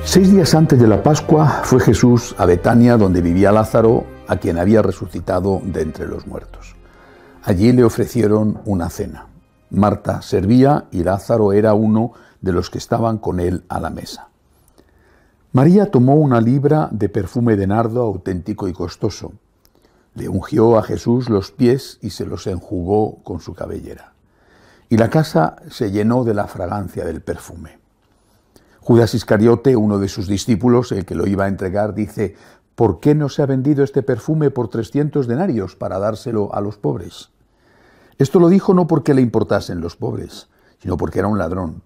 6 días antes de la Pascua fue Jesús a Betania, donde vivía Lázaro, a quien había resucitado de entre los muertos. Allí le ofrecieron una cena. Marta servía y Lázaro era uno de los que estaban con él a la mesa. María tomó 1 libra de perfume de nardo auténtico y costoso. Le ungió a Jesús los pies y se los enjugó con su cabellera. Y la casa se llenó de la fragancia del perfume. Judas Iscariote, uno de sus discípulos, el que lo iba a entregar, dice: ¿por qué no se ha vendido este perfume por 300 denarios para dárselo a los pobres? Esto lo dijo no porque le importasen los pobres, sino porque era un ladrón.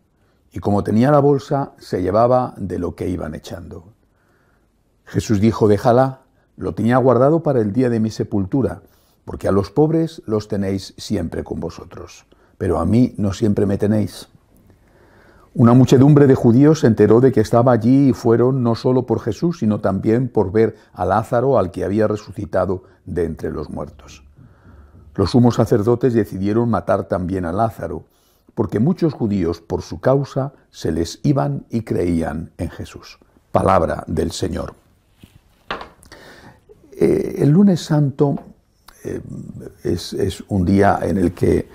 Y como tenía la bolsa, se llevaba de lo que iban echando. Jesús dijo: déjala, lo tenía guardado para el día de mi sepultura, porque a los pobres los tenéis siempre con vosotros, pero a mí no siempre me tenéis. Una muchedumbre de judíos se enteró de que estaba allí y fueron no solo por Jesús, sino también por ver a Lázaro, al que había resucitado de entre los muertos. Los sumos sacerdotes decidieron matar también a Lázaro, porque muchos judíos por su causa se les iban y creían en Jesús. Palabra del Señor. El lunes santo es un día en el que,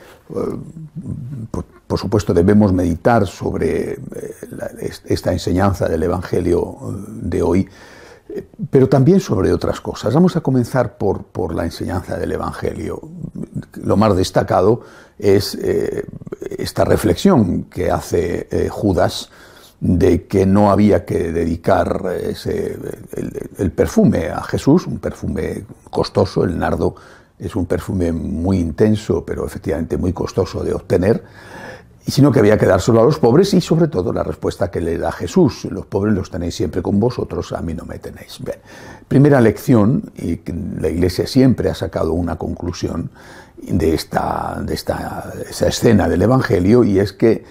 por supuesto, debemos meditar sobre esta enseñanza del Evangelio de hoy, pero también sobre otras cosas. Vamos a comenzar por la enseñanza del Evangelio. Lo más destacado es esta reflexión que hace Judas de que no había que dedicar el perfume a Jesús, un perfume costoso. El nardo es un perfume muy intenso, pero efectivamente muy costoso de obtener, sino que había que dárselo a los pobres, y sobre todo la respuesta que le da Jesús: los pobres los tenéis siempre con vosotros, a mí no me tenéis. Bien. Primera lección, y que la Iglesia siempre ha sacado una conclusión de esa escena del Evangelio, y es que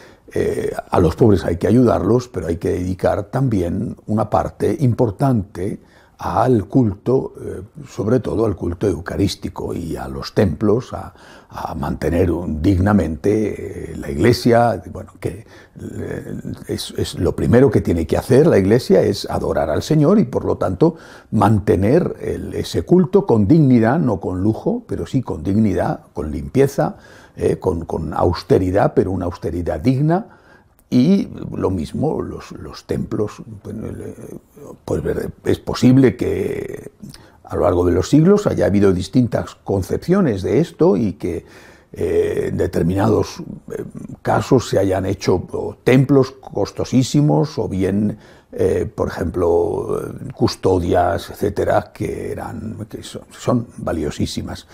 a los pobres hay que ayudarlos, pero hay que dedicar también una parte importante al culto, sobre todo al culto eucarístico, y a los templos, a mantener dignamente la Iglesia. Bueno, que es lo primero que tiene que hacer la Iglesia, es adorar al Señor, y por lo tanto mantener ese culto con dignidad, no con lujo, pero sí con dignidad, con limpieza, con austeridad, pero una austeridad digna. Y lo mismo los templos. Pues es posible que a lo largo de los siglos haya habido distintas concepciones de esto, y que en determinados casos se hayan hecho templos costosísimos, o bien, por ejemplo, custodias, etcétera, que son valiosísimas.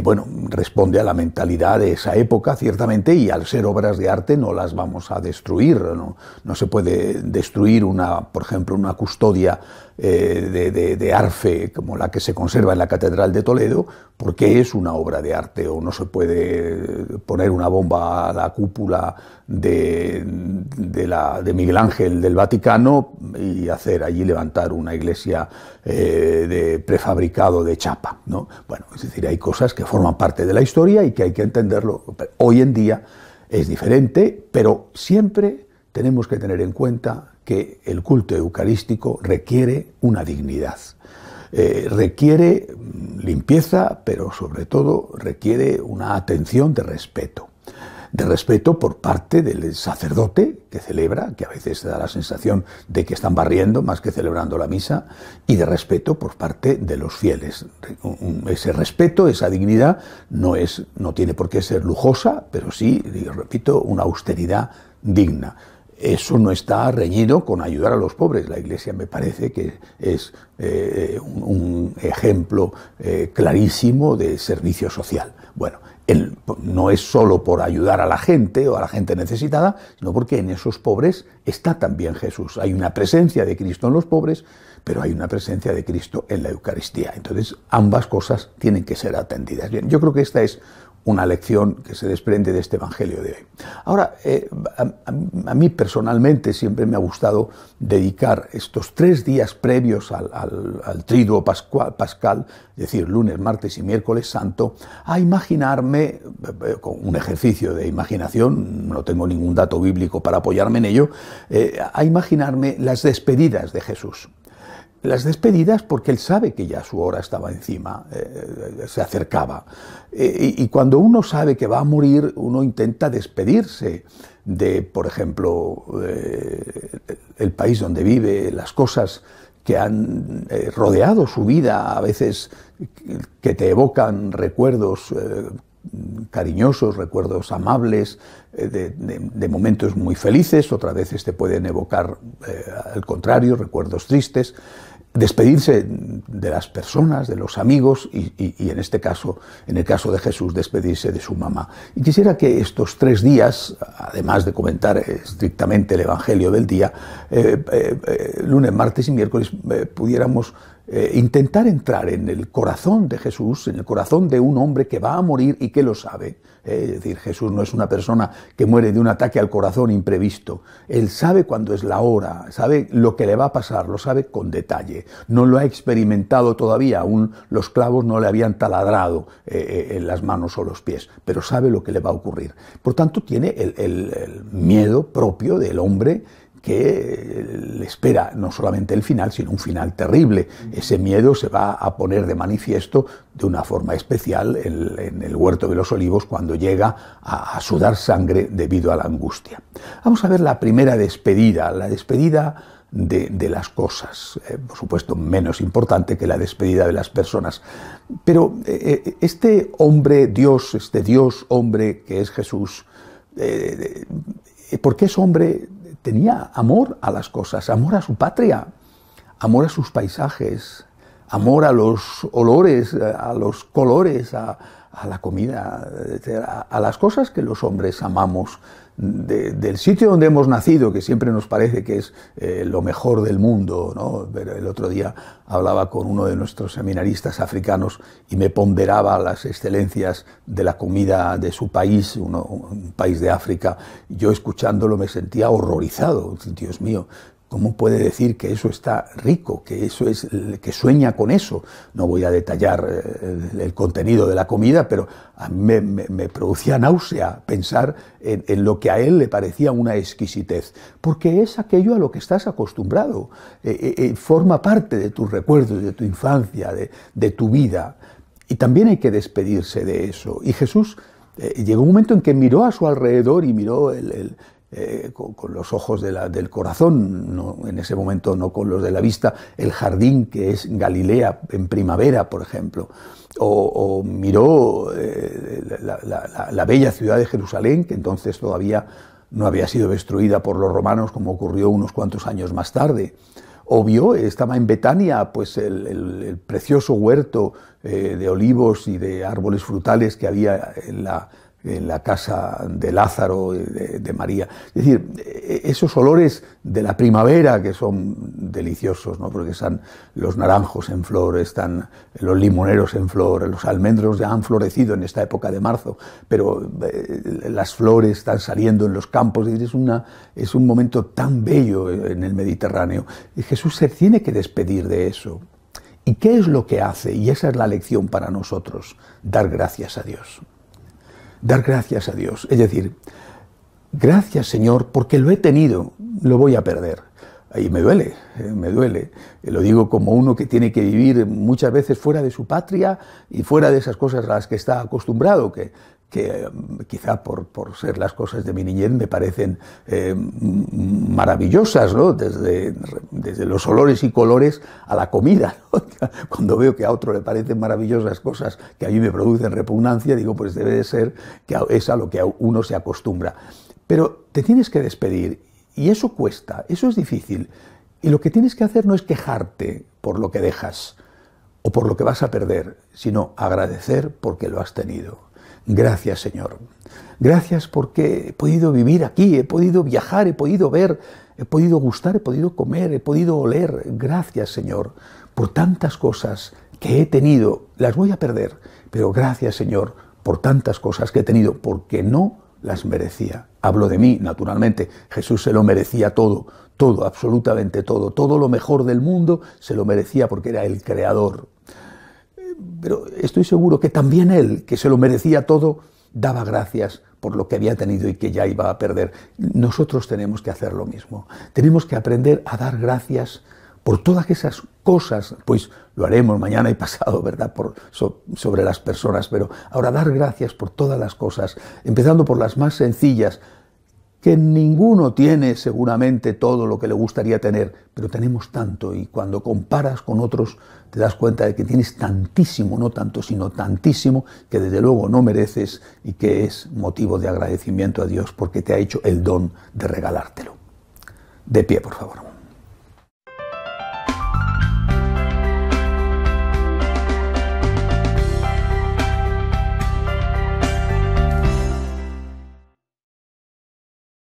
Bueno, responde a la mentalidad de esa época, ciertamente, y al ser obras de arte no las vamos a destruir. No se puede destruir, por ejemplo, una custodia de arfe como la que se conserva en la Catedral de Toledo, porque es una obra de arte. O no se puede poner una bomba a la cúpula de Miguel Ángel del Vaticano y hacer allí levantar una iglesia de prefabricado de chapa, ¿no? Bueno, es decir, hay cosas que forman parte de la historia y que hay que entenderlo. Hoy en día es diferente, pero siempre tenemos que tener en cuenta que el culto eucarístico requiere una dignidad, requiere limpieza, pero sobre todo requiere una atención de respeto por parte del sacerdote que celebra, que a veces da la sensación de que están barriendo más que celebrando la misa, y de respeto por parte de los fieles. Ese respeto, esa dignidad, no tiene por qué ser lujosa, pero sí, repito, una austeridad digna. Eso no está reñido con ayudar a los pobres. La Iglesia me parece que es un ejemplo clarísimo de servicio social. Bueno, no es solo por ayudar a la gente o a la gente necesitada, sino porque en esos pobres está también Jesús. Hay una presencia de Cristo en los pobres, pero hay una presencia de Cristo en la Eucaristía. Entonces, ambas cosas tienen que ser atendidas. Bien, yo creo que esta es una lección que se desprende de este Evangelio de hoy. Ahora, a mí personalmente siempre me ha gustado dedicar estos 3 días previos al Triduo Pascal, es decir, lunes, martes y miércoles santo, a imaginarme, con un ejercicio de imaginación, no tengo ningún dato bíblico para apoyarme en ello, a imaginarme las despedidas de Jesús. Las despedidas porque él sabe que ya su hora estaba encima, se acercaba. Y cuando uno sabe que va a morir, uno intenta despedirse de, por ejemplo, el país donde vive, las cosas que han rodeado su vida, a veces que te evocan recuerdos cariñosos, recuerdos amables, de momentos muy felices, otras veces te pueden evocar, al contrario, recuerdos tristes. Despedirse de las personas, de los amigos y en este caso, en el caso de Jesús, despedirse de su mamá. Y quisiera que estos 3 días, además de comentar estrictamente el Evangelio del día, lunes, martes y miércoles, pudiéramos intentar entrar en el corazón de Jesús, en el corazón de un hombre que va a morir y que lo sabe. Es decir, Jesús no es una persona que muere de un ataque al corazón imprevisto. Él sabe cuándo es la hora, sabe lo que le va a pasar, lo sabe con detalle. No lo ha experimentado todavía, aún los clavos no le habían taladrado en las manos o los pies, pero sabe lo que le va a ocurrir. Por tanto, tiene el miedo propio del hombre que le espera no solamente el final, sino un final terrible. Ese miedo se va a poner de manifiesto de una forma especial en el Huerto de los Olivos, cuando llega a sudar sangre debido a la angustia. Vamos a ver la primera despedida, la despedida de las cosas, por supuesto menos importante que la despedida de las personas. Pero este hombre Dios, este Dios hombre que es Jesús, porque es hombre, tenía amor a las cosas, amor a su patria, amor a sus paisajes, amor a los olores, a los colores, a la comida, a las cosas que los hombres amamos, del sitio donde hemos nacido, que siempre nos parece que es lo mejor del mundo, ¿no? Pero el otro día hablaba con uno de nuestros seminaristas africanos y me ponderaba las excelencias de la comida de su país, un país de África. Yo escuchándolo me sentía horrorizado. Dios mío, ¿cómo puede decir que eso está rico, que eso es, que sueña con eso? No voy a detallar el contenido de la comida, pero a mí me producía náusea pensar en lo que a él le parecía una exquisitez, porque es aquello a lo que estás acostumbrado, forma parte de tus recuerdos, de tu infancia, de tu vida, y también hay que despedirse de eso. Y Jesús llegó un momento en que miró a su alrededor y miró con los ojos del corazón, no, en ese momento no con los de la vista, el jardín que es Galilea en primavera, por ejemplo, o miró la bella ciudad de Jerusalén, que entonces todavía no había sido destruida por los romanos, como ocurrió unos cuantos años más tarde, o vio, estaba en Betania, pues el precioso huerto de olivos y de árboles frutales que había en la casa de Lázaro, de María. Es decir, esos olores de la primavera que son deliciosos, ¿no? Porque están los naranjos en flor, están los limoneros en flor, los almendros ya han florecido en esta época de marzo, pero las flores están saliendo en los campos. Es un momento tan bello en el Mediterráneo. Y Jesús se tiene que despedir de eso. ¿Y qué es lo que hace? Y esa es la lección para nosotros: dar gracias a Dios. Dar gracias a Dios, es decir, gracias Señor porque lo he tenido, lo voy a perder. Y me duele, lo digo como uno que tiene que vivir muchas veces fuera de su patria y fuera de esas cosas a las que está acostumbrado, que quizá por ser las cosas de mi niñez me parecen maravillosas, ¿no? Desde los olores y colores a la comida, ¿no? Cuando veo que a otro le parecen maravillosas cosas que a mí me producen repugnancia, digo, pues debe de ser que es a lo que uno se acostumbra. Pero te tienes que despedir, y eso cuesta, eso es difícil, y lo que tienes que hacer no es quejarte por lo que dejas o por lo que vas a perder, sino agradecer porque lo has tenido. Gracias, Señor. Gracias porque he podido vivir aquí, he podido viajar, he podido ver, he podido gustar, he podido comer, he podido oler. Gracias, Señor, por tantas cosas que he tenido. Las voy a perder, pero gracias, Señor, por tantas cosas que he tenido, porque no las merecía. Hablo de mí, naturalmente. Jesús se lo merecía todo, todo, absolutamente todo. Todo lo mejor del mundo se lo merecía porque era el creador. Pero estoy seguro que también él, que se lo merecía todo, daba gracias por lo que había tenido y que ya iba a perder. Nosotros tenemos que hacer lo mismo. Tenemos que aprender a dar gracias por todas esas cosas, pues lo haremos mañana y pasado, ¿verdad?, sobre las personas, pero ahora dar gracias por todas las cosas, empezando por las más sencillas, que ninguno tiene seguramente todo lo que le gustaría tener, pero tenemos tanto, y cuando comparas con otros te das cuenta de que tienes tantísimo, no tanto, sino tantísimo, que desde luego no mereces y que es motivo de agradecimiento a Dios porque te ha hecho el don de regalártelo. De pie, por favor.